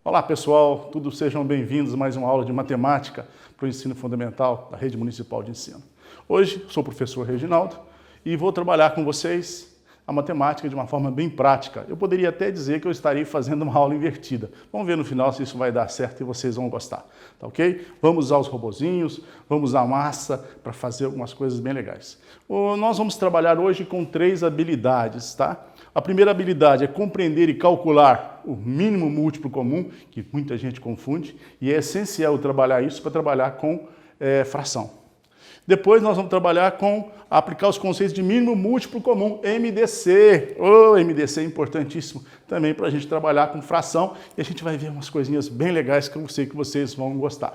Olá pessoal, todos sejam bem-vindos a mais uma aula de matemática para o ensino fundamental da Rede Municipal de Ensino. Hoje sou o professor Reginaldo e vou trabalhar com vocês a matemática de uma forma bem prática. Eu poderia até dizer que eu estarei fazendo uma aula invertida. Vamos ver no final se isso vai dar certo e vocês vão gostar, tá ok? Vamos usar os robozinhos, vamos usar massa para fazer algumas coisas bem legais. Nós vamos trabalhar hoje com 3 habilidades, tá? A primeira habilidade é compreender e calcular o mínimo múltiplo comum, que muita gente confunde, e é essencial trabalhar isso para trabalhar com fração. Depois nós vamos trabalhar com aplicar os conceitos de mínimo múltiplo comum, MDC. MDC é importantíssimo também para a gente trabalhar com fração e a gente vai ver umas coisinhas bem legais que eu sei que vocês vão gostar.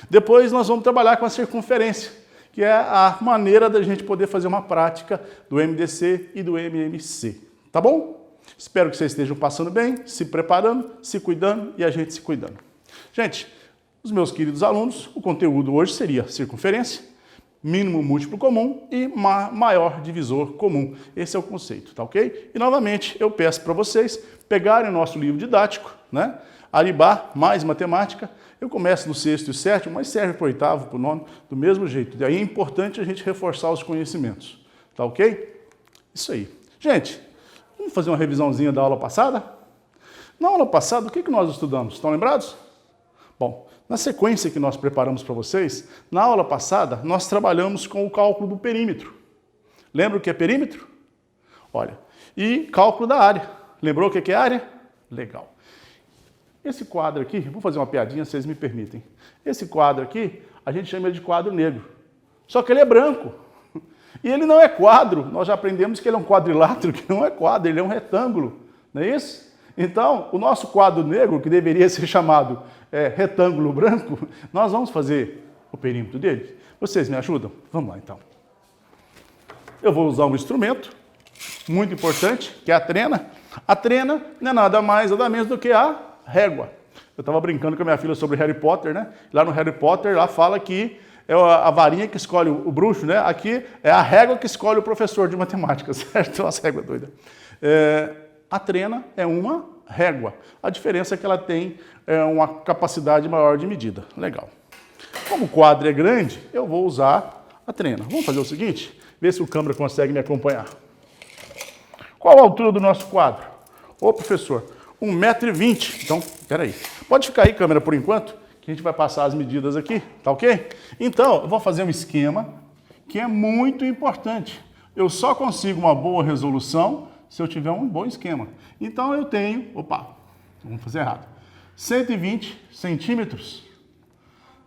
Depois nós vamos trabalhar com a circunferência, que é a maneira da gente poder fazer uma prática do MDC e do MMC. Tá bom? Espero que vocês estejam passando bem, se preparando, se cuidando e a gente se cuidando. Gente, os meus queridos alunos, o conteúdo hoje seria circunferência, mínimo múltiplo comum e maior divisor comum. Esse é o conceito, tá ok? E novamente eu peço para vocês pegarem o nosso livro didático, né? Aribar mais matemática. Eu começo no 6º e 7º, mas serve para o 8º, para o 9º, do mesmo jeito. Daí é importante a gente reforçar os conhecimentos, tá ok? Isso aí. Gente, vamos fazer uma revisãozinha da aula passada? Na aula passada, o que nós estudamos? Estão lembrados? Bom, na sequência que nós preparamos para vocês, na aula passada, nós trabalhamos com o cálculo do perímetro. Lembra o que é perímetro? Olha, e cálculo da área. Lembrou o que é área? Legal. Esse quadro aqui, vou fazer uma piadinha, vocês me permitem. Esse quadro aqui, a gente chama de quadro negro. Só que ele é branco. E ele não é quadro. Nós já aprendemos que ele é um quadrilátero, que não é quadro, ele é um retângulo. Não é isso? Então, o nosso quadro negro, que deveria ser chamado retângulo branco, nós vamos fazer o perímetro dele. Vocês me ajudam? Vamos lá, então. Eu vou usar um instrumento muito importante, que é a trena. A trena não é nada mais, nada menos do que a régua. Eu estava brincando com a minha filha sobre Harry Potter, né? Lá no Harry Potter, lá fala que é a varinha que escolhe o bruxo, né? Aqui é a régua que escolhe o professor de matemática, certo? Umas réguas doidas. A trena é uma régua. A diferença é que ela tem uma capacidade maior de medida. Legal. Como o quadro é grande, eu vou usar a trena. Vamos fazer o seguinte? Ver se o câmera consegue me acompanhar. Qual a altura do nosso quadro? Ô, professor, 1,20 m. Então, peraí. Pode ficar aí, câmera, por enquanto, que a gente vai passar as medidas aqui, tá ok? Então, eu vou fazer um esquema que é muito importante. Eu só consigo uma boa resolução se eu tiver um bom esquema. Então eu tenho, vamos fazer errado, 120 centímetros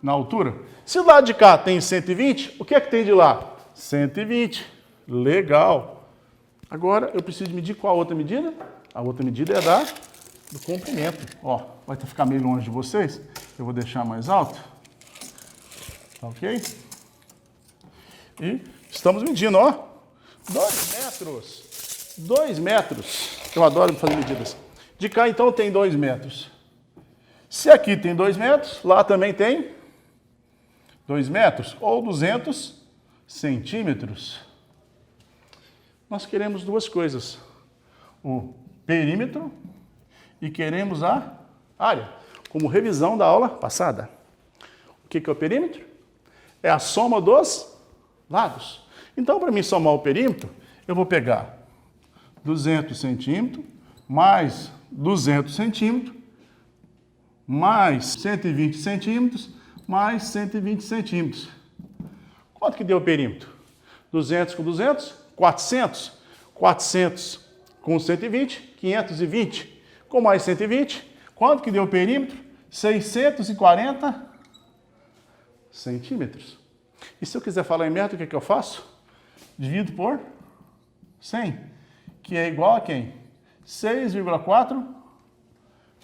na altura. Se o lado de cá tem 120, o que é que tem de lá? 120. Legal. Agora eu preciso medir qual a outra medida? A outra medida é do comprimento. Ó, vai ficar meio longe de vocês. Eu vou deixar mais alto. Tá ok? E estamos medindo, ó. 2 metros. 2 metros. Eu adoro fazer medidas. De cá, então, tem 2 metros. Se aqui tem 2 metros, lá também tem 2 metros, ou 200 centímetros. Nós queremos duas coisas. O perímetro e queremos a área, como revisão da aula passada. O que é o perímetro? É a soma dos lados. Então, para mim somar o perímetro, eu vou pegar 200 centímetros, mais 200 centímetros, mais 120 centímetros, mais 120 centímetros. Quanto que deu o perímetro? 200 com 200? 400. 400 com 120, 520. Com mais 120, quanto que deu o perímetro? 640 centímetros. E se eu quiser falar em metro, o que eu faço? Divido por 100, que é igual a quem? 6,4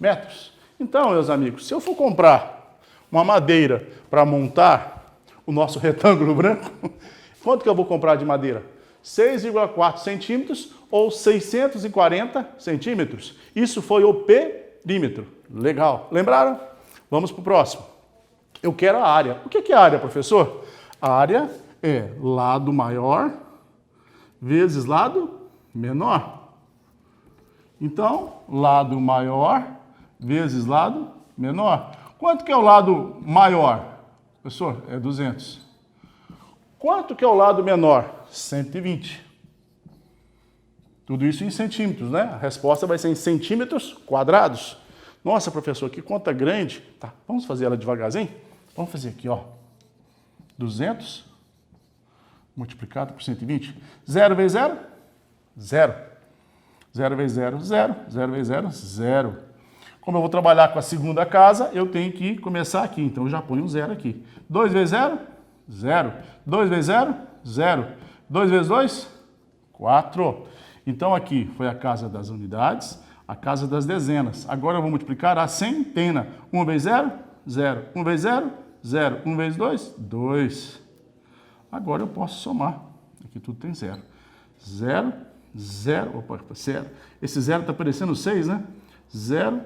metros. Então, meus amigos, se eu for comprar uma madeira para montar o nosso retângulo branco, quanto que eu vou comprar de madeira? 6,4 centímetros ou 640 centímetros. Isso foi o perímetro. Legal. Lembraram? Vamos para o próximo. Eu quero a área. O que é a área, professor? A área é lado maior vezes lado menor. Então, lado maior vezes lado menor. Quanto que é o lado maior? Professor, é 200. Quanto que é o lado menor? 120. Tudo isso em centímetros, né? A resposta vai ser em centímetros quadrados. Nossa, professor, que conta grande. Tá, vamos fazer ela devagarzinho? Vamos fazer aqui, ó. 200 multiplicado por 120. 0 vezes 0? 0. 0 vezes 0, 0. 0 vezes 0, 0. Como eu vou trabalhar com a segunda casa, eu tenho que começar aqui. Então, eu já ponho um 0 aqui. 2 vezes 0? 0. 2 vezes 0? 0. 2 vezes 2? 4. Então, aqui foi a casa das unidades, a casa das dezenas. Agora, eu vou multiplicar a centena. 1 vezes 0? 0. 1 vezes 0? 0. 1 vezes 2? 2. Agora, eu posso somar. Aqui tudo tem 0. 0, 0. Opa, 0. Esse 0 está parecendo 6, né? 0,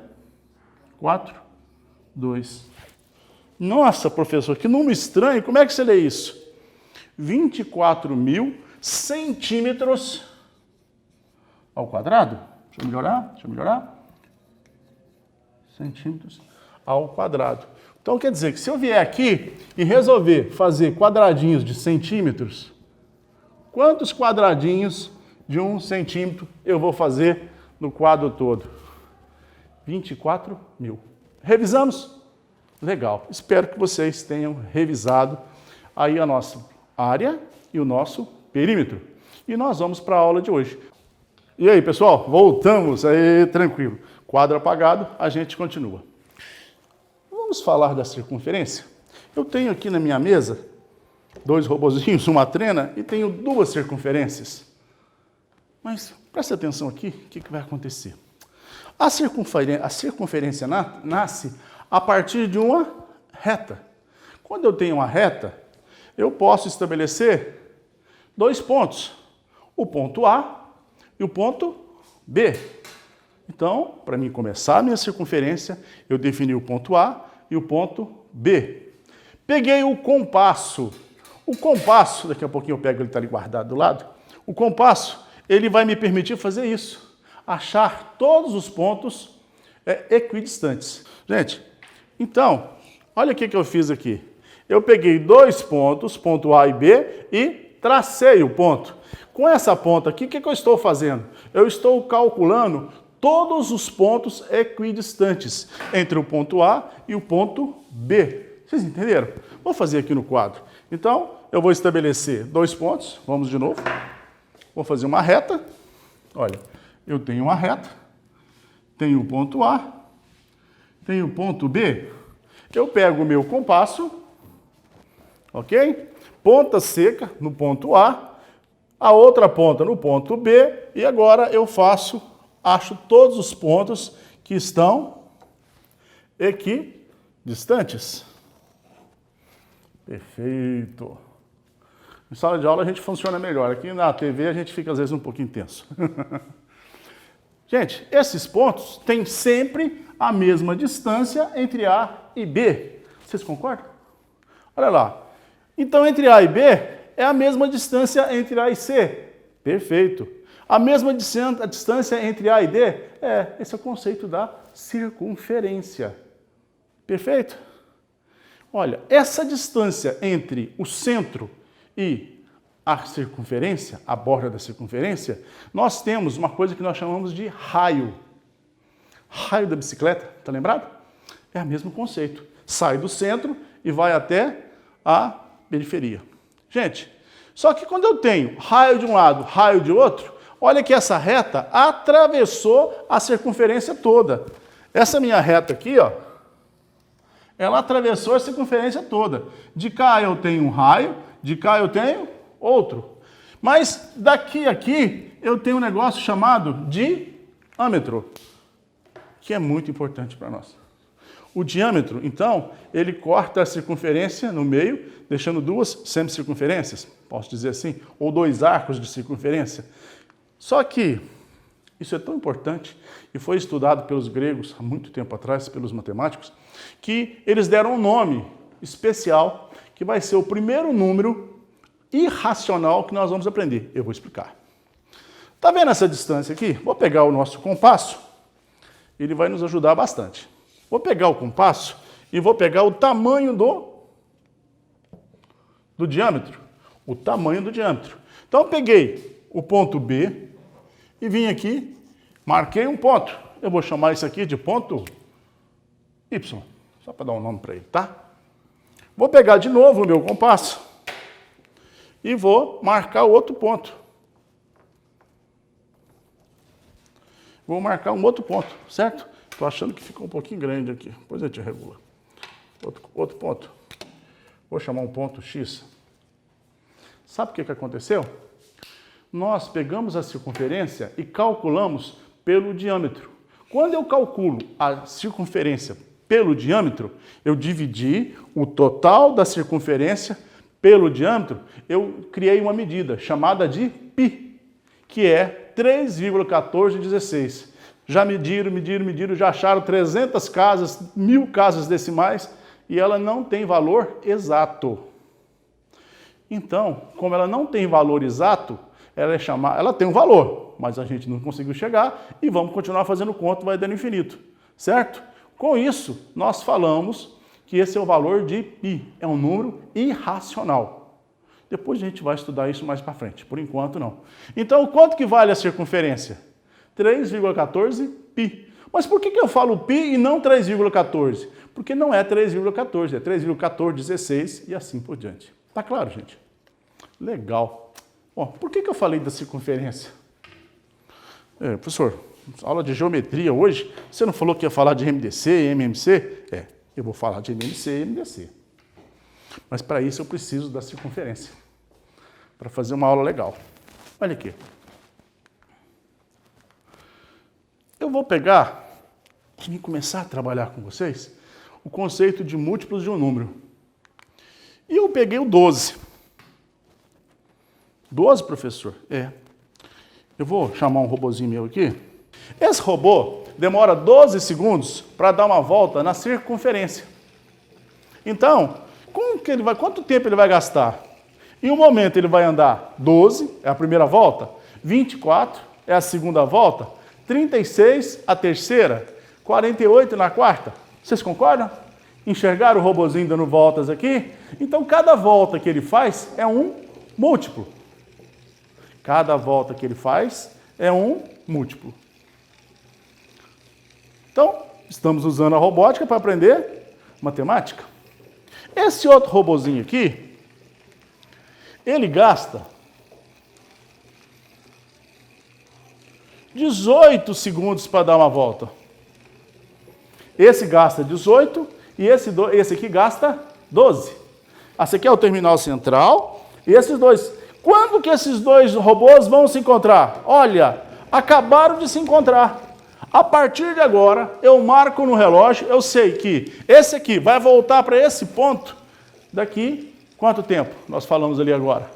4, 2. Nossa, professor, que número estranho. Como é que você lê isso? 24.000 centímetros ao quadrado. Deixa eu melhorar. Centímetros ao quadrado. Então, quer dizer que se eu vier aqui e resolver fazer quadradinhos de centímetros, quantos quadradinhos de 1 centímetro eu vou fazer no quadro todo? 24.000. Revisamos? Legal. Espero que vocês tenham revisado aí a nossa área e o nosso perímetro. E nós vamos para a aula de hoje. E aí, pessoal? Voltamos. Aí, tranquilo. Quadro apagado, a gente continua. Vamos falar da circunferência? Eu tenho aqui na minha mesa 2 robozinhos, uma trena, e tenho 2 circunferências. Mas preste atenção aqui, o que vai acontecer? A circunferência nasce a partir de uma reta. Quando eu tenho uma reta, eu posso estabelecer 2 pontos. O ponto A e o ponto B. Então, para mim começar a minha circunferência, eu defini o ponto A e o ponto B. Peguei o compasso. O compasso, daqui a pouquinho eu pego, ele está ali guardado do lado. O compasso, ele vai me permitir fazer isso. Achar todos os pontos equidistantes. Gente, então, olha o que eu fiz aqui. Eu peguei 2 pontos, ponto A e B, e tracei o ponto. Com essa ponta aqui, o que eu estou fazendo? Eu estou calculando todos os pontos equidistantes entre o ponto A e o ponto B. Vocês entenderam? Vou fazer aqui no quadro. Então, eu vou estabelecer 2 pontos. Vamos de novo. Vou fazer uma reta. Olha, eu tenho uma reta. Tenho o ponto A. Tenho o ponto B. Eu pego o meu compasso. Ok? Ponta seca no ponto A. A outra ponta no ponto B. E agora eu acho todos os pontos que estão equidistantes. Perfeito. Em sala de aula a gente funciona melhor. Aqui na TV a gente fica às vezes um pouquinho tenso. Gente, esses pontos têm sempre a mesma distância entre A e B. Vocês concordam? Olha lá. Então, entre A e B é a mesma distância entre A e C. Perfeito. A mesma distância entre A e D esse é o conceito da circunferência. Perfeito? Olha, essa distância entre o centro e a circunferência, a borda da circunferência, nós temos uma coisa que nós chamamos de raio. Raio da bicicleta, tá lembrado? É o mesmo conceito. Sai do centro e vai até a periferia. Gente, só que quando eu tenho raio de um lado, raio de outro, olha que essa reta atravessou a circunferência toda. Essa minha reta aqui, ó, ela atravessou a circunferência toda. De cá eu tenho um raio, de cá eu tenho outro. Mas daqui a aqui eu tenho um negócio chamado diâmetro, que é muito importante para nós. O diâmetro, então, ele corta a circunferência no meio, deixando 2 semicircunferências, posso dizer assim, ou 2 arcos de circunferência. Só que isso é tão importante e foi estudado pelos gregos há muito tempo atrás, pelos matemáticos, que eles deram um nome especial que vai ser o primeiro número irracional que nós vamos aprender. Eu vou explicar. Tá vendo essa distância aqui? Vou pegar o nosso compasso, ele vai nos ajudar bastante. Vou pegar o compasso e vou pegar o tamanho do diâmetro. O tamanho do diâmetro. Então, eu peguei o ponto B e vim aqui, marquei um ponto. Eu vou chamar isso aqui de ponto Y, só para dar um nome para ele, tá? Vou pegar de novo o meu compasso e vou marcar o outro ponto. Vou marcar um outro ponto, certo? Estou achando que ficou um pouquinho grande aqui. Depois a gente regula. Outro ponto. Vou chamar um ponto X. Sabe o que aconteceu? Nós pegamos a circunferência e calculamos pelo diâmetro. Quando eu calculo a circunferência pelo diâmetro, eu dividi o total da circunferência pelo diâmetro, eu criei uma medida chamada de π, que é 3,1416. Já mediram, já acharam 300 casas, 1000 casas decimais, e ela não tem valor exato. Então, como ela não tem valor exato, ela tem um valor, mas a gente não conseguiu chegar e vamos continuar fazendo conta, vai dando infinito, certo? Com isso, nós falamos que esse é o valor de π, é um número irracional. Depois a gente vai estudar isso mais para frente, por enquanto não. Então, quanto que vale a circunferência? 3,14 π. Mas por que eu falo π e não 3,14? Porque não é 3,14, é 3,1416 e assim por diante. Tá claro, gente? Legal. Bom, por que eu falei da circunferência? Professor, aula de geometria hoje, você não falou que ia falar de MDC e MMC? Eu vou falar de MMC e MDC. Mas para isso eu preciso da circunferência, para fazer uma aula legal. Olha aqui. Eu vou pegar e começar a trabalhar com vocês o conceito de múltiplos de um número. E eu peguei o 12. 12, professor? Eu vou chamar um robozinho meu aqui. Esse robô demora 12 segundos para dar uma volta na circunferência. Então, quanto tempo ele vai gastar? Em um momento ele vai andar 12, é a primeira volta, 24 é a segunda volta, 36 a terceira, 48 na quarta. Vocês concordam? Enxergaram o robozinho dando voltas aqui? Então, cada volta que ele faz é um múltiplo. Cada volta que ele faz é um múltiplo. Então, estamos usando a robótica para aprender matemática. Esse outro robozinho aqui, ele gasta 18 segundos para dar uma volta. Esse gasta 18 e esse aqui gasta 12. Esse aqui é o terminal central e esses dois. Quando que esses dois robôs vão se encontrar? Olha, acabaram de se encontrar. A partir de agora, eu marco no relógio, eu sei que esse aqui vai voltar para esse ponto daqui, quanto tempo? Nós falamos ali agora.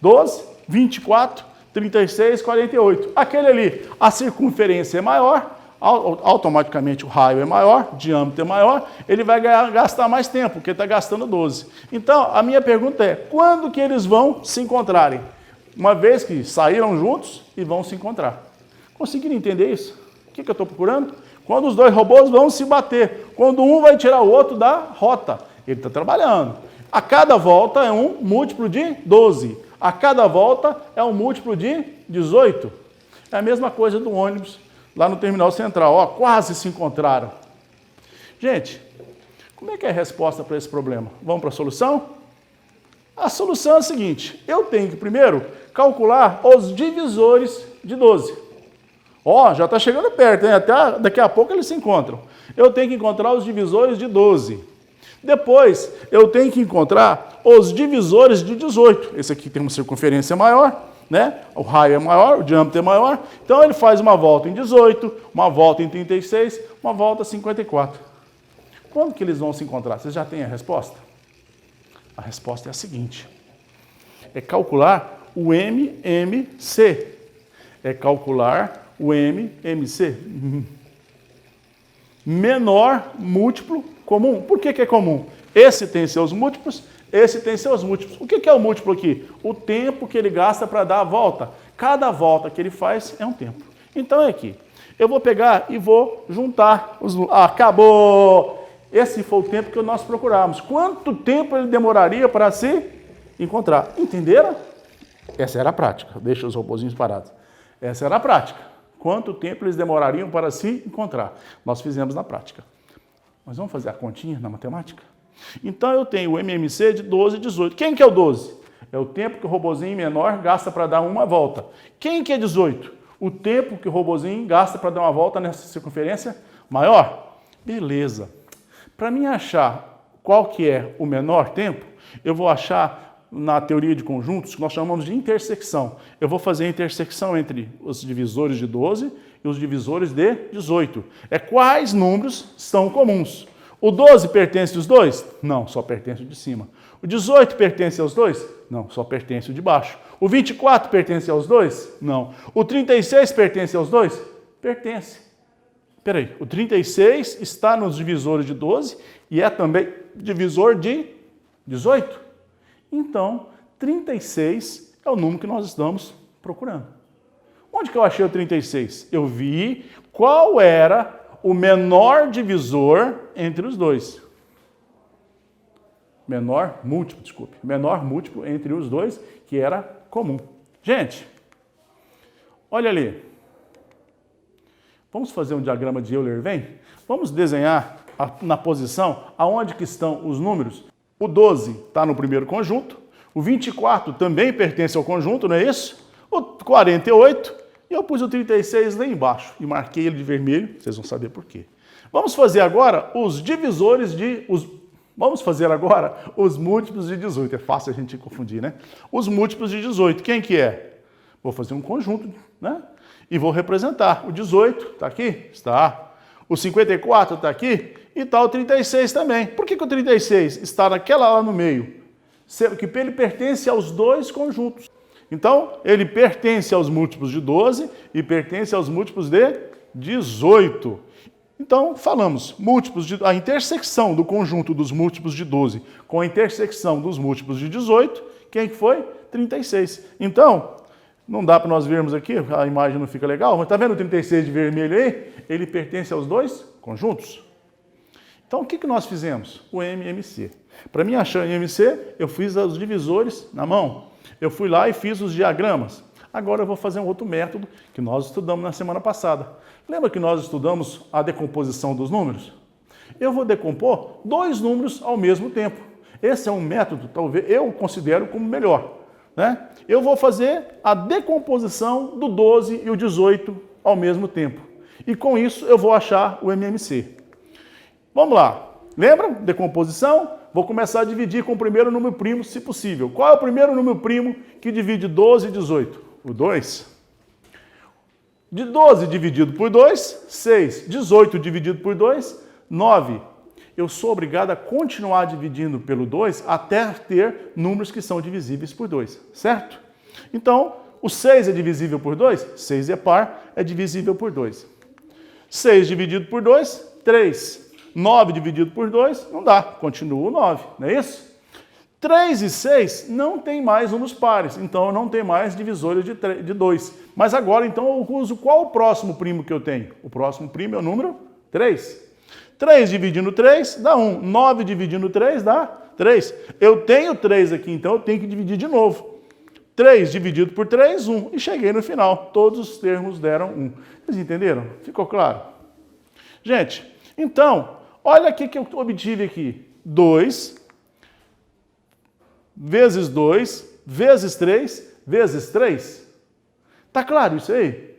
12, 24, 36, 48. Aquele ali, a circunferência é maior, automaticamente o raio é maior, o diâmetro é maior, ele vai gastar mais tempo, porque está gastando 12. Então, a minha pergunta é, quando que eles vão se encontrarem? Uma vez que saíram juntos e vão se encontrar. Conseguiram entender isso? O que eu estou procurando? Quando os dois robôs vão se bater, quando um vai tirar o outro da rota, ele está trabalhando. A cada volta é um múltiplo de 12. A cada volta é um múltiplo de 18. É a mesma coisa do ônibus lá no terminal central. Ó, quase se encontraram. Gente, como é que é a resposta para esse problema? Vamos para a solução? A solução é a seguinte. Eu tenho que primeiro calcular os divisores de 12. Ó, já está chegando perto, hein? Até daqui a pouco eles se encontram. Eu tenho que encontrar os divisores de 12. Depois, eu tenho que encontrar os divisores de 18. Esse aqui tem uma circunferência maior, né? O raio é maior, o diâmetro é maior. Então, ele faz uma volta em 18, uma volta em 36, uma volta em 54. Quando que eles vão se encontrar? Vocês já têm a resposta? A resposta é a seguinte. É calcular o MMC. É calcular o MMC. Menor múltiplo comum. Por que é comum? Esse tem seus múltiplos, esse tem seus múltiplos. O que é o múltiplo aqui? O tempo que ele gasta para dar a volta. Cada volta que ele faz é um tempo. Então é aqui. Eu vou pegar e vou juntar os... acabou! Esse foi o tempo que nós procuramos. Quanto tempo ele demoraria para se encontrar? Entenderam? Essa era a prática. Deixa os robozinhos parados. Essa era a prática. Quanto tempo eles demorariam para se encontrar? Nós fizemos na prática. Mas vamos fazer a continha na matemática? Então eu tenho o MMC de 12 e 18. Quem que é o 12? É o tempo que o robozinho menor gasta para dar uma volta. Quem que é 18? O tempo que o robozinho gasta para dar uma volta nessa circunferência maior. Beleza. Para mim achar qual que é o menor tempo, eu vou achar na teoria de conjuntos, que nós chamamos de intersecção. Eu vou fazer a intersecção entre os divisores de 12 e os divisores de 18. É quais números são comuns. O 12 pertence aos dois? Não, só pertence o de cima. O 18 pertence aos dois? Não, só pertence o de baixo. O 24 pertence aos dois? Não. O 36 pertence aos dois? Pertence. Espera aí, o 36 está nos divisores de 12 e é também divisor de 18. Então, 36 é o número que nós estamos procurando. Onde que eu achei o 36? Eu vi qual era o menor divisor entre os dois. Menor múltiplo entre os dois, que era comum. Gente, olha ali. Vamos fazer um diagrama de Euler-Venn? Vamos desenhar na posição aonde que estão os números. O 12 está no primeiro conjunto, o 24 também pertence ao conjunto, não é isso? O 48, e eu pus o 36 lá embaixo e marquei ele de vermelho, vocês vão saber por quê. Vamos fazer agora os divisores de... Vamos fazer agora os múltiplos de 18, é fácil a gente confundir, né? Os múltiplos de 18, quem que é? Vou fazer um conjunto, né? E vou representar. O 18 está aqui? Está. O 54 está aqui? E está o 36 também. Por que o 36 está naquela lá no meio? Porque ele pertence aos dois conjuntos. Então, ele pertence aos múltiplos de 12 e pertence aos múltiplos de 18. Então, falamos a intersecção do conjunto dos múltiplos de 12 com a intersecção dos múltiplos de 18, quem que foi? 36. Então, não dá para nós vermos aqui, a imagem não fica legal, mas está vendo o 36 de vermelho aí? Ele pertence aos dois conjuntos. Então, o que nós fizemos? O MMC. Para mim achar o MMC, eu fiz os divisores na mão. Eu fui lá e fiz os diagramas. Agora eu vou fazer um outro método que nós estudamos na semana passada. Lembra que nós estudamos a decomposição dos números? Eu vou decompor dois números ao mesmo tempo. Esse é um método, talvez, eu considero como melhor. Né? Eu vou fazer a decomposição do 12 e o 18 ao mesmo tempo. E com isso eu vou achar o MMC. Vamos lá. Lembram? Decomposição? Vou começar a dividir com o primeiro número primo, se possível. Qual é o primeiro número primo que divide 12 e 18? O 2. De 12 dividido por 2, 6. 18 dividido por 2, 9. Eu sou obrigado a continuar dividindo pelo 2 até ter números que são divisíveis por 2, certo? Então, o 6 é divisível por 2? 6 é par, é divisível por 2. 6 dividido por 2, 3. 9 dividido por 2, não dá, continua o 9, não é isso? 3 e 6 não tem mais números pares, então não tem mais divisores de 2. Mas agora, então, eu uso qual o próximo primo que eu tenho? O próximo primo é o número 3. 3 dividindo 3 dá 1. 9 dividindo 3 dá 3. Eu tenho 3 aqui, então eu tenho que dividir de novo. 3 dividido por 3, 1. E cheguei no final. Todos os termos deram 1. Vocês entenderam? Ficou claro? Gente, então, olha o que eu obtive aqui. 2 vezes 2 vezes 3 vezes 3. Tá claro isso aí?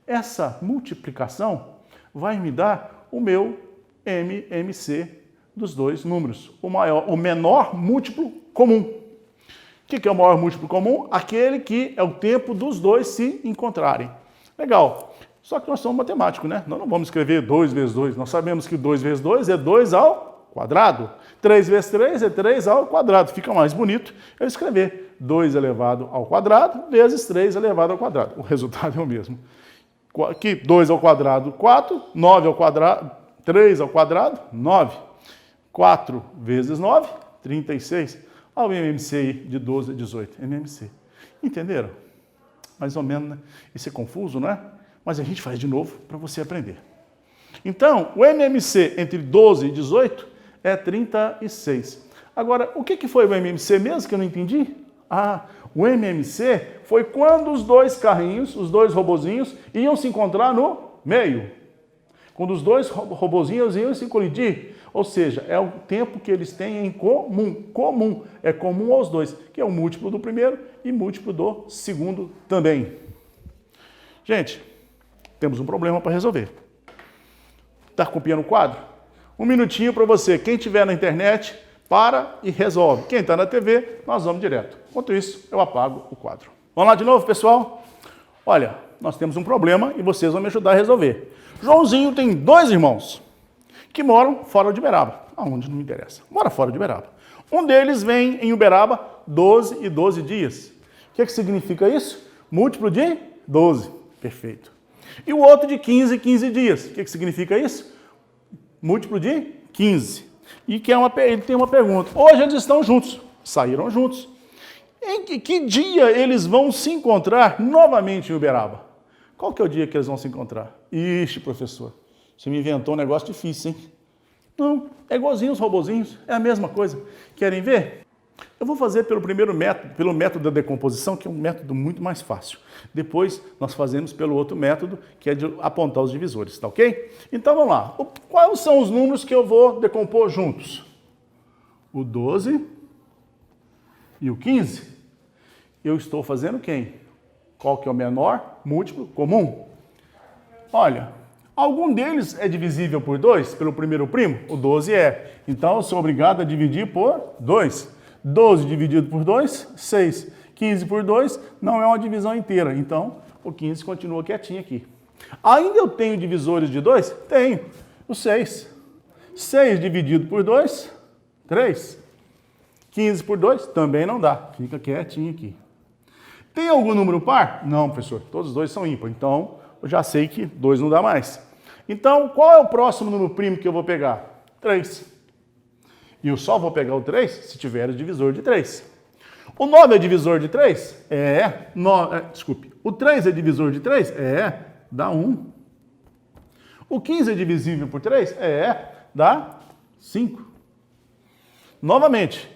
Essa multiplicação vai me dar o meu MMC dos dois números, o menor múltiplo comum. O que é o maior múltiplo comum? Aquele que é o tempo dos dois se encontrarem. Legal. Só que nós somos matemáticos, né? Nós não vamos escrever 2 vezes 2. Nós sabemos que 2 vezes 2 é 2 ao quadrado. 3 vezes 3 é 3 ao quadrado. Fica mais bonito eu escrever 2 elevado ao quadrado vezes 3 elevado ao quadrado. O resultado é o mesmo. Aqui, 2 ao quadrado, 4. 9 ao quadrado, 3 ao quadrado, 9. 4 vezes 9, 36. Olha o MMC de 12 a 18. MMC. Entenderam? Mais ou menos, né? Isso é confuso, não é? mas a gente faz de novo para você aprender. Então, o MMC entre 12 e 18 é 36. Agora, o que foi o MMC mesmo que eu não entendi? Ah, o MMC foi quando os dois carrinhos, os dois robozinhos, iam se encontrar no meio. Quando os dois robozinhos iam se colidir. Ou seja, é o tempo que eles têm em comum. Comum. É comum aos dois, que é o múltiplo do primeiro e múltiplo do segundo também. Gente, temos um problema para resolver. Está copiando o quadro? Um minutinho para você. Quem estiver na internet, para e resolve. Quem está na TV, nós vamos direto. Enquanto isso, eu apago o quadro. Vamos lá de novo, pessoal? Olha, nós temos um problema e vocês vão me ajudar a resolver. Joãozinho tem 2 irmãos que moram fora de Uberaba. Aonde não me interessa. Mora fora de Uberaba. Um deles vem em Uberaba 12 e 12 dias. O que significa isso? Múltiplo de 12. Perfeito. E o outro de 15 e 15 dias. O que significa isso? Múltiplo de 15. E ele tem uma pergunta. Hoje eles estão juntos. Saíram juntos. Em que dia eles vão se encontrar novamente em Uberaba? Qual que é o dia que eles vão se encontrar? Ixi, professor, você me inventou um negócio difícil, hein? Não, é igualzinho os robozinhos, é a mesma coisa. Querem ver? Eu vou fazer pelo primeiro método, pelo método da decomposição, que é um método muito mais fácil. Depois nós fazemos pelo outro método, que é de apontar os divisores, tá ok? Então vamos lá. Quais são os números que eu vou decompor juntos? O 12 e o 15. Eu estou fazendo quem? Qual que é o menor múltiplo comum? Olha, algum deles é divisível por 2, pelo primeiro primo? O 12 é. Então eu sou obrigado a dividir por 2. 12 dividido por 2, 6. 15 por 2 não é uma divisão inteira, então o 15 continua quietinho aqui. Ainda eu tenho divisores de 2? Tenho. O 6. 6 dividido por 2, 3. 15 por 2 também não dá. Fica quietinho aqui. Tem algum número par? Não, professor. Todos os dois são ímpar. Então, eu já sei que 2 não dá mais. Então, qual é o próximo número primo que eu vou pegar? 3. E eu só vou pegar o 3 se tiver o divisor de 3. O 9 é divisor de 3? Desculpe. O 3 é divisor de 3? Dá 1. O 15 é divisível por 3? Dá 5. Novamente,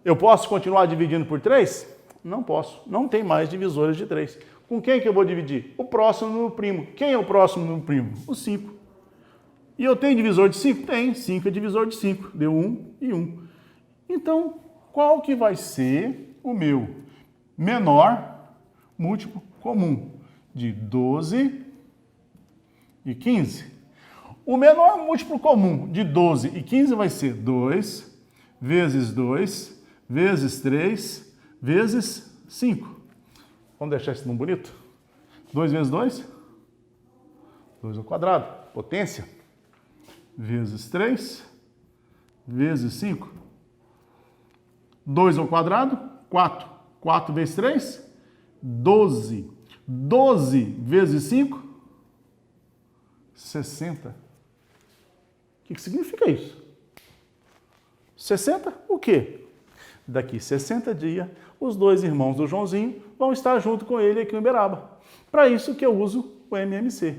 eu posso continuar dividindo por 3? Não posso. Não tem mais divisores de 3. Com quem que eu vou dividir? O próximo número primo. Quem é o próximo número primo? O 5. E eu tenho divisor de 5? Tem. 5 é divisor de 5. Deu 1 e 1. Então, qual que vai ser o meu menor múltiplo comum de 12 e 15? O menor múltiplo comum de 12 e 15 vai ser 2 vezes 2 vezes 3 vezes 5. Vamos deixar esse número bonito? 2 vezes 2? 2 ao quadrado. Potência. Vezes 3 vezes 5. 2 ao quadrado, 4. 4 vezes 3, 12. 12 vezes 5, 60. O que significa isso? 60 o quê? Daqui 60 dias, os 2 irmãos do Joãozinho vão estar junto com ele aqui em Uberaba. Para isso que eu uso o MMC.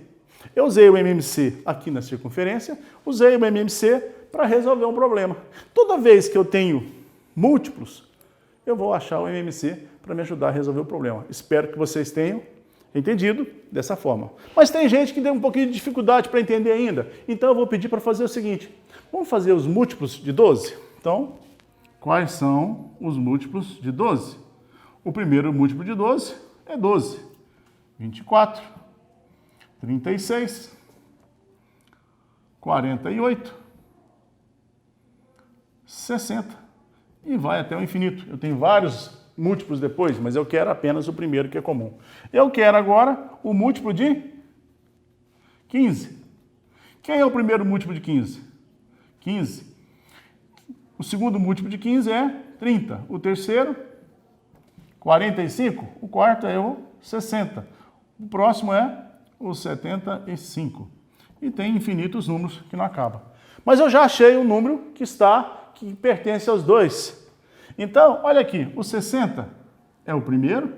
Eu usei o MMC aqui na circunferência, usei o MMC para resolver um problema. Toda vez que eu tenho múltiplos, eu vou achar o MMC para me ajudar a resolver o problema. Espero que vocês tenham entendido dessa forma. Mas tem gente que tem um pouquinho de dificuldade para entender ainda. Então eu vou pedir para fazer o seguinte. Vamos fazer os múltiplos de 12? Então, quais são os múltiplos de 12? O primeiro múltiplo de 12 é 12. 24, 36, 48, 60 e vai até o infinito. Eu tenho vários múltiplos depois, mas eu quero apenas o primeiro que é comum. Eu quero agora o múltiplo de 15. Quem é o primeiro múltiplo de 15? 15. O segundo múltiplo de 15 é 30. O terceiro, 45. O quarto é o 60. O próximo é o 75. E tem infinitos números que não acabam. Mas eu já achei um número que pertence aos dois. Então, olha aqui, o 60 é o primeiro,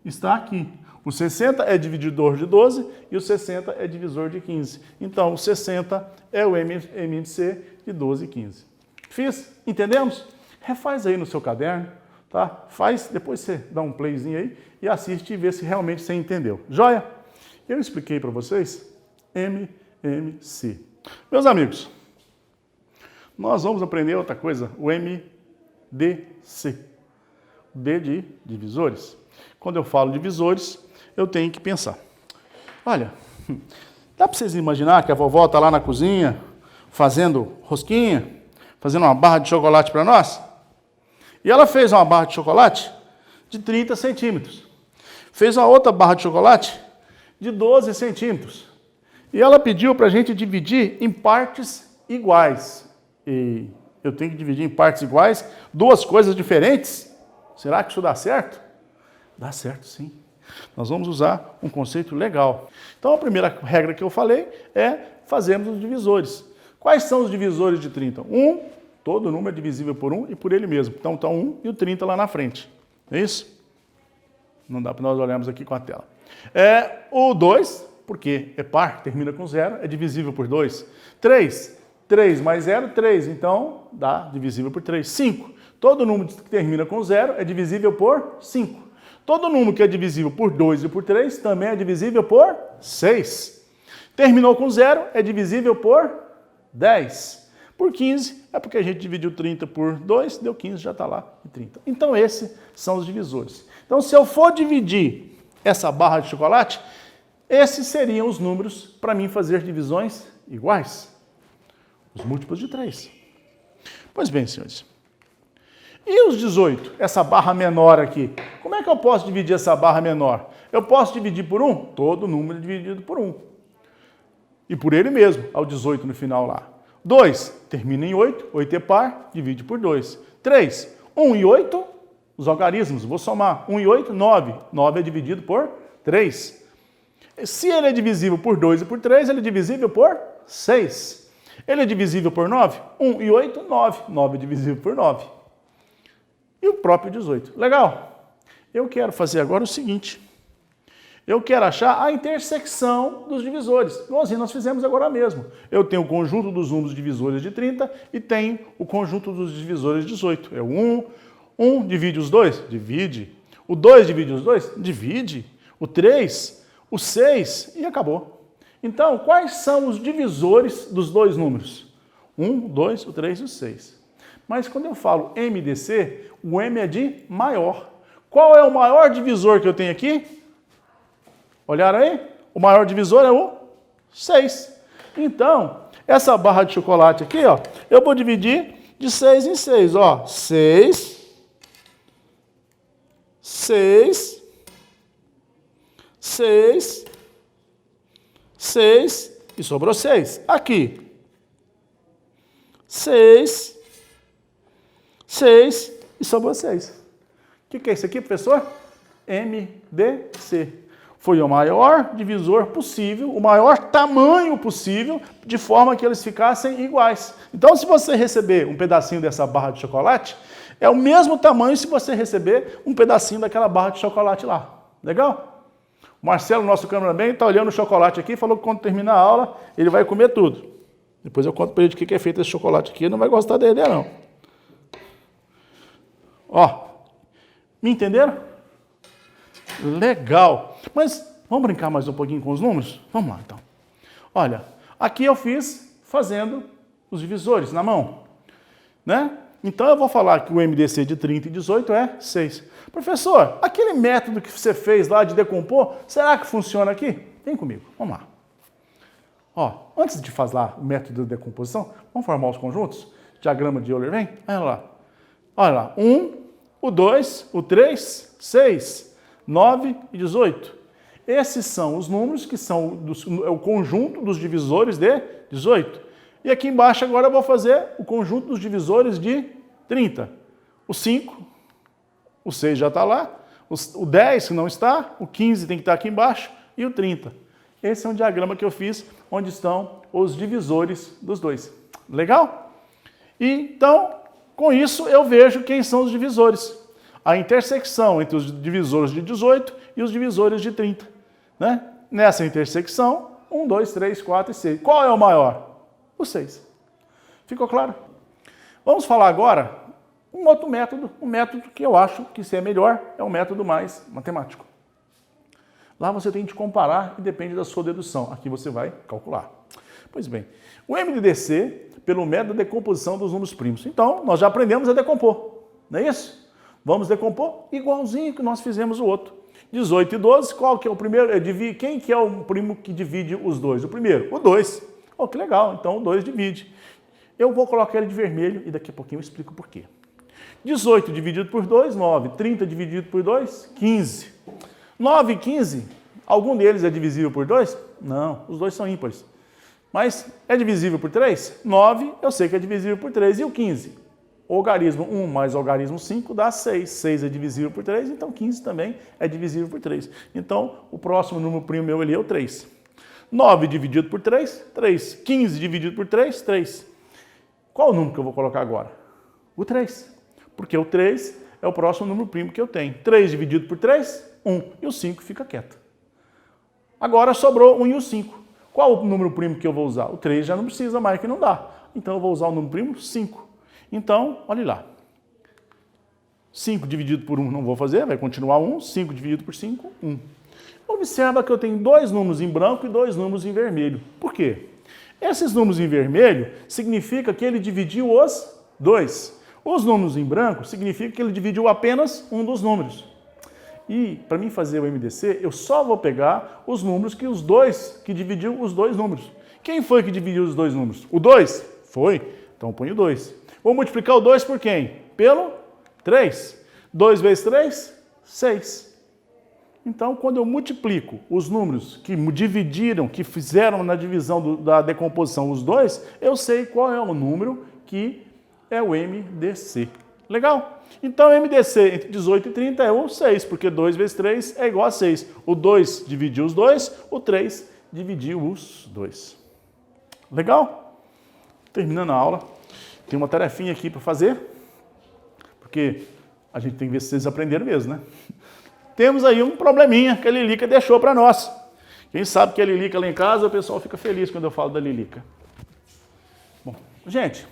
está aqui. O 60 é divididor de 12 e o 60 é divisor de 15. Então, o 60 é o MMC de 12 e 15. Fiz? Entendemos? Refaz aí no seu caderno, tá? Faz, depois você dá um playzinho aí e assiste e vê se realmente você entendeu. Joia? Eu expliquei para vocês MMC. Meus amigos, nós vamos aprender outra coisa, o MDC. D de divisores. Quando eu falo divisores, eu tenho que pensar. Olha, dá para vocês imaginar que a vovó está lá na cozinha, fazendo rosquinha, fazendo uma barra de chocolate para nós? E ela fez uma barra de chocolate de 30 centímetros. Fez uma outra barra de chocolate de 12 centímetros. E ela pediu para a gente dividir em partes iguais. E eu tenho que dividir em partes iguais duas coisas diferentes? Será que isso dá certo? Dá certo, sim. Nós vamos usar um conceito legal. Então, a primeira regra que eu falei é fazermos os divisores. Quais são os divisores de 30? 1, todo número é divisível por 1 e por ele mesmo. Então, está 1 e o 30 lá na frente. É isso? Não dá para nós olharmos aqui com a tela. O 2, porque é par, termina com 0, é divisível por 2. 3 mais 0, 3. Então, dá divisível por 3. 5. Todo número que termina com 0 é divisível por 5. Todo número que é divisível por 2 e por 3 também é divisível por 6. Terminou com 0 é divisível por 10. Por 15 é porque a gente dividiu 30 por 2, deu 15, já está lá em 30. Então, esses são os divisores. Então, se eu for dividir essa barra de chocolate, esses seriam os números para mim fazer divisões iguais. Os múltiplos de 3. Pois bem, senhores. E os 18? Essa barra menor aqui. Como é que eu posso dividir essa barra menor? Eu posso dividir por 1? Todo número é dividido por 1. E por ele mesmo, ao 18 no final lá. 2, termina em 8. 8 é par, divide por 2. 3, 1 e 8, os algarismos. Vou somar 1 e 8, 9. 9 é dividido por 3. Se ele é divisível por 2 e por 3, ele é divisível por 6. Ele é divisível por 9? 1 e 8, 9. 9 é divisível por 9. E o próprio 18. Legal? Eu quero fazer agora o seguinte. Eu quero achar a intersecção dos divisores. Igualzinho nós fizemos agora mesmo. Eu tenho o conjunto dos números divisores de 30 e tenho o conjunto dos divisores de 18. É o 1. 1 divide os 2? Divide. O 2 divide os 2? Divide. O 3, o 6 e acabou. Então, quais são os divisores dos dois números? 1, 2, o 3 e o 6. Mas quando eu falo MDC, o M é de maior. Qual é o maior divisor que eu tenho aqui? Olharam aí? O maior divisor é o 6. Então, essa barra de chocolate aqui, ó, eu vou dividir de 6 em 6. Ó, 6, 6, 6, 6 e sobrou 6. Aqui, 6, 6 e sobrou 6. O que é isso aqui, professor? MDC. Foi o maior divisor possível, o maior tamanho possível, de forma que eles ficassem iguais. Então, se você receber um pedacinho dessa barra de chocolate, é o mesmo tamanho se você receber um pedacinho daquela barra de chocolate lá. Legal? O Marcelo, nosso cameraman, está olhando o chocolate aqui e falou que quando terminar a aula, ele vai comer tudo. Depois eu conto para ele de que é feito esse chocolate aqui, ele não vai gostar da ideia, não. Ó, me entenderam? Legal. Mas vamos brincar mais um pouquinho com os números? Vamos lá, então. Olha, aqui eu fiz fazendo os divisores na mão, né? Então eu vou falar que o MDC de 30 e 18 é 6. Professor, aquele método que você fez lá de decompor, será que funciona aqui? Vem comigo, vamos lá. Ó, antes de fazer lá o método de decomposição, vamos formar os conjuntos? Diagrama de Euler, vem? Olha lá. Olha lá, 1, o 2, o 3, 6, 9 e 18. Esses são os números que são o conjunto dos divisores de 18. E aqui embaixo agora eu vou fazer o conjunto dos divisores de 30. O 5, o 6 já está lá, o 10 que não está, o 15 tem que estar aqui embaixo e o 30. Esse é um diagrama que eu fiz onde estão os divisores dos dois. Legal? E, então, com isso eu vejo quem são os divisores. a intersecção entre os divisores de 18 e os divisores de 30. Né? Nessa intersecção, 1, 2, 3, 4 e 6. Qual é o maior? O 6. Ficou claro? Vamos falar agora um outro método, um método que eu acho que se é melhor, é um método mais matemático. Lá você tem que comparar e depende da sua dedução. Aqui você vai calcular. Pois bem, o MDC, pelo método de decomposição dos números primos. Então, nós já aprendemos a decompor, não é isso? Vamos decompor igualzinho que nós fizemos o outro. 18 e 12, qual que é o primeiro? Quem que é o primo que divide os dois? O primeiro, o 2. Oh, que legal, então o 2 divide. Eu vou colocar ele de vermelho e daqui a pouquinho eu explico por quê. 18 dividido por 2, 9. 30 dividido por 2, 15. 9 e 15, algum deles é divisível por 2? Não, os dois são ímpares. Mas é divisível por 3? 9, eu sei que é divisível por 3. E o 15? Algarismo 1 mais algarismo 5 dá 6. 6 é divisível por 3, então 15 também é divisível por 3. Então, o próximo número primo meu ali é o 3. 9 dividido por 3, 3. 15 dividido por 3, 3. Qual o número que eu vou colocar agora? O 3. Porque o 3 é o próximo número primo que eu tenho. 3 dividido por 3, 1. E o 5 fica quieto. Agora sobrou 1 e o 5. Qual o número primo que eu vou usar? O 3 já não precisa mais, que não dá. Então eu vou usar o número primo 5. Então, olha lá. 5 dividido por 1 não vou fazer, vai continuar 1. 5 dividido por 5, 1. Observa que eu tenho dois números em branco e dois números em vermelho. Por quê? Esses números em vermelho significa que ele dividiu os dois. Os números em branco significa que ele dividiu apenas um dos números. E para mim fazer o MDC, eu só vou pegar os números que dividiu os dois números. Quem foi que dividiu os dois números? O 2? Foi. Então eu ponho o 2. Vou multiplicar o 2 por quem? Pelo 3. 2 vezes 3, 6. Então, quando eu multiplico os números que dividiram, que fizeram na divisão da decomposição os dois, eu sei qual é o número que é o MDC. Legal? Então, MDC entre 18 e 30 é o 6, porque 2 vezes 3 é igual a 6. O 2 dividiu os dois, o 3 dividiu os dois. Legal? Terminando a aula, tem uma tarefinha aqui para fazer, porque a gente tem que ver se vocês aprenderam mesmo, né? Temos aí um probleminha que a Lilica deixou para nós. Quem sabe que a Lilica lá em casa, o pessoal fica feliz quando eu falo da Lilica. Bom, gente,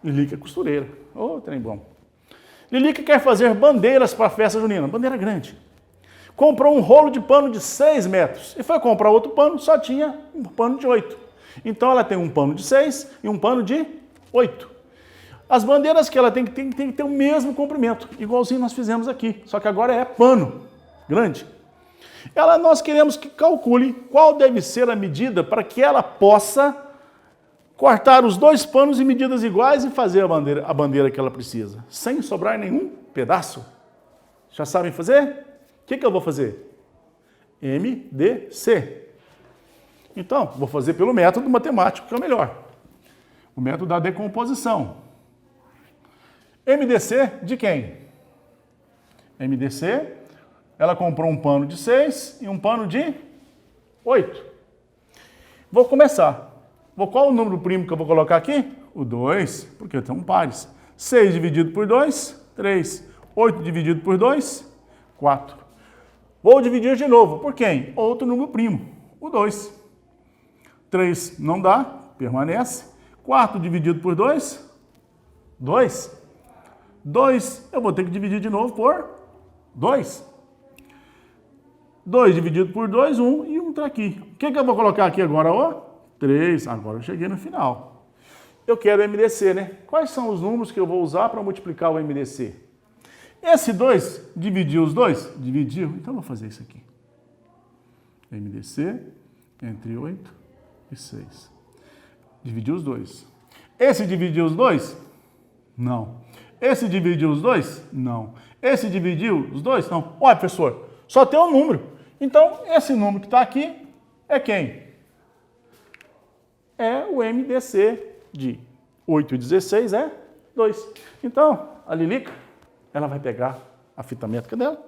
Lilica é costureira. Ô, trem bom. Lilica quer fazer bandeiras para a festa junina, bandeira grande. Comprou um rolo de pano de 6 metros e foi comprar outro pano, só tinha um pano de 8. Então ela tem um pano de 6 e um pano de 8. As bandeiras que ela tem que ter o mesmo comprimento, igualzinho nós fizemos aqui, só que agora é pano grande. Nós queremos que calcule qual deve ser a medida para que ela possa cortar os dois panos em medidas iguais e fazer a bandeira que ela precisa, sem sobrar nenhum pedaço. Já sabem fazer? O que eu vou fazer? MDC. Então, vou fazer pelo método matemático, que é o melhor. O método da decomposição. MDC de quem? MDC, ela comprou um pano de 6 e um pano de 8. Vou começar. Qual o número primo que eu vou colocar aqui? O 2, porque tem pares. 6 dividido por 2, 3. 8 dividido por 2, 4. Vou dividir de novo. Por quem? Outro número primo, o 2. 3 não dá, permanece. 4 dividido por 2, 2. 2 eu vou ter que dividir de novo por 2. 2 dividido por 2, 1 e 1 está aqui. O que eu vou colocar aqui agora? O 3. Agora eu cheguei no final. Eu quero o MDC, né? Quais são os números que eu vou usar para multiplicar o MDC? Esse 2 dividiu os dois? Dividiu. Então eu vou fazer isso aqui. MDC entre 8 e 6. Dividiu os dois. Esse dividiu os dois? Não. Esse dividiu os dois? Não. Esse dividiu os dois? Não. Olha, professor, só tem um número. Então, esse número que está aqui é quem? É o MDC de 8 e 16, é 2. Então, a Lilica, ela vai pegar a fita métrica dela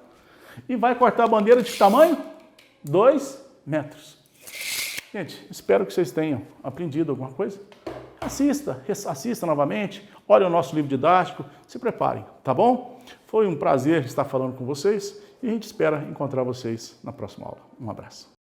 e vai cortar a bandeira de que tamanho? 2 metros. Gente, espero que vocês tenham aprendido alguma coisa. Assista novamente, olhe o nosso livro didático, se preparem, tá bom? Foi um prazer estar falando com vocês e a gente espera encontrar vocês na próxima aula. Um abraço.